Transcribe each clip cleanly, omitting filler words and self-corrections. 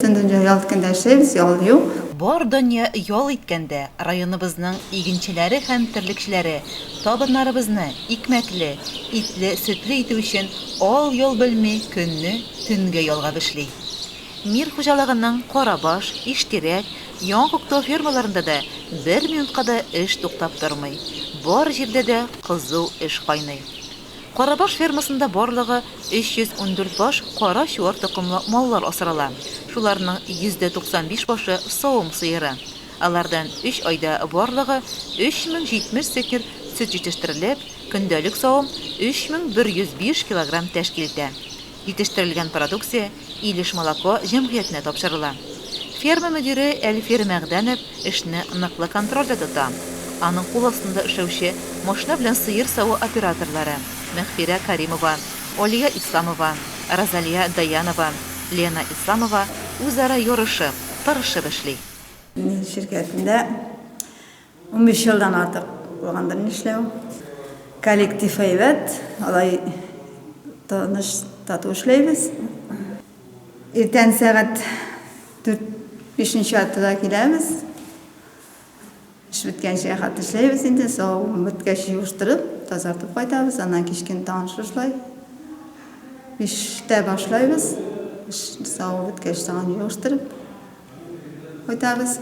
бүтін дүние ял иткәндә эшләйбез, ял юк. Бар дөнья ял иткәндә районыбызның игенчеләре һәм терлекчеләре табыннарыбызны икмәкле, итле, сөтле итү өчен ал-ял белми көнне төнгә ялгап эшли. Мир хуҗалыгының Карабаш, Иштирәк, Яңкуктау фермаларында да бер минутка да эш туктап тормый. Бар җирдә дә кызу эш кайный. Карабаш фермасында барлыгы 314 баш кара чуар токымлы маллар асрала. Шуларның 195 башы савым сыеры. Алардан 3 айда барлыгы 3070 секер сөт җитештерелеп, көндәлек савым 3105 килограмм тәшкил итә. Җитештерелгән продукция Илеш молоко җәмгыятенә тапшырыла. Ферма мөдире Әлфир Мәгдәнов эшне ныклы контрольдә тота. Аның кул астында эшләүче машина белән сыер савы операторлары Мәхфирә Каримова, Олия Исламова, Розалия Даянова, Лена Исламова үзара ярышып, тырышып эшли. Şirketinde 15 yıldan artık bulgandır işleu. Kolektif evet, alay tanış tatı işleybiz. Erten saat 4-5 attıda kilemiz. İş bitkençe hat işleybiz indi, soğuk bitkençe yuşturup, tazartıp koytabız, anan kişkin tanışırlay. 5'te başlayız, soğuk bitkençe yuşturup koytabız.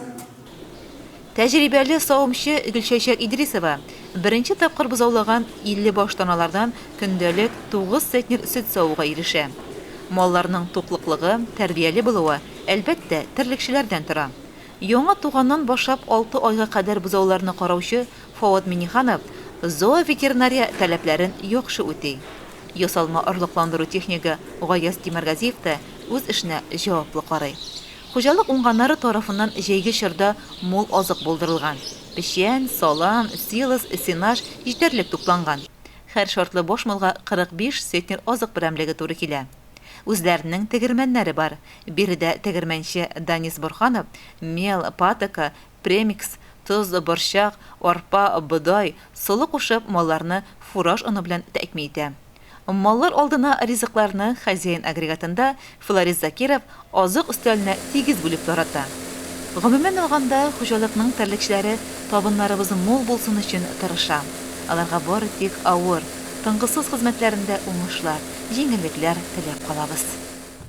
Тәҗрибәле савымчы Гөлчәчәк Идрисова беренче тапкыр бузаулаган 50 баш таналардан көндәлек 9 центнер сөт савуга ирешә. Малларның туклыклыгы, тәрбияле булуы әлбәттә терлекчеләрдән тора. Яңа туганнан башлап 6 айга кадәр бузауларны караучы Фават Миниханов зооветеринария таләпләрен яхшы үти. Ясалма орлыкландыру технигы Гаяз Тимергазиев та үз эшенә җаваплы карый. Хуҗалык уңганнары тарафыннан җәйге чорда мул азык булдырылган. Печән, салам, силос, сенаж җитәрлек тупланган. Һәр шартлы баш малга 45 центнер азык берәмлеге туры килә. Үзләренең тегермәннәре бар. Биредә тегермәнче Данис Борханов мел, патока, премикс, тоз, борчак, арпа, бодай, солы кушып малларны фураж оны белән тәэмин итә. Маллар алдына ризыкларны хозяин агрегатында Флорис Закиров азык өстәленә тигез бүлеп тарата. Гомумән алганда, хуҗалыкның терлекчеләре табыннарыбыз мул булсын өчен тырыша. Аларга бары тик авыр, тынгысыз хезмәтләрендә уңышлар, җиңеллекләр теләп калабыз.